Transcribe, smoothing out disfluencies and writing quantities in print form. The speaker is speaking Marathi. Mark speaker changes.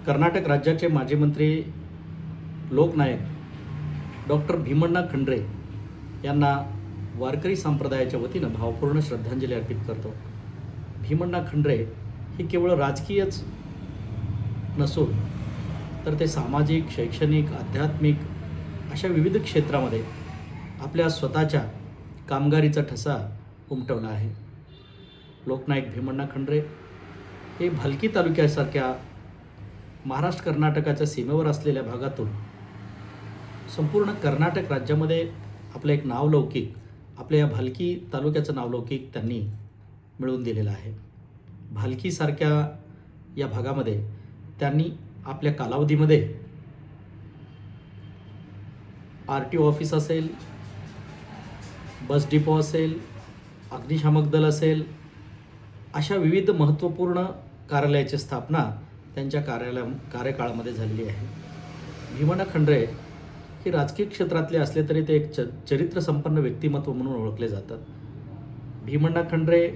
Speaker 1: कर्नाटक राज्याचे माजी मंत्री लोकनायक डॉक्टर भीमण्णा खंड्रे यांना वारकरी संप्रदायाच्या वतीनं भावपूर्ण श्रद्धांजली अर्पित करतो. भीमण्णा खंड्रे हे केवळ राजकीयच नसून तर ते सामाजिक, शैक्षणिक, आध्यात्मिक अशा विविध क्षेत्रामध्ये आपल्या स्वतःच्या कामगिरीचा ठसा उमटवला आहे. लोकनायक भीमण्णा खंड्रे हे भालकी तालुक्यासारख्या महाराष्ट्र कर्नाटकाच्या सीमेवर असलेल्या भागातून संपूर्ण कर्नाटक राज्यामध्ये आपलं एक नावलौकिक, आपल्या या भालकी तालुक्याचं नावलौकिक त्यांनी मिळवून दिलेलं आहे. भालकीसारख्या या भागामध्ये त्यांनी आपल्या कालावधीमध्ये RTO ऑफिस असेल, बस डिपो असेल, अग्निशामक दल असेल, अशा विविध महत्त्वपूर्ण कार्यालयाची स्थापना त्यांच्या कार्यकाळामध्ये झालेली आहे. भीमण्णा खंड्रे हे राजकीय क्षेत्रातले असले तरी ते एक चरित्रसंपन्न व्यक्तिमत्व म्हणून ओळखले जातात. भीमण्णा खंड्रे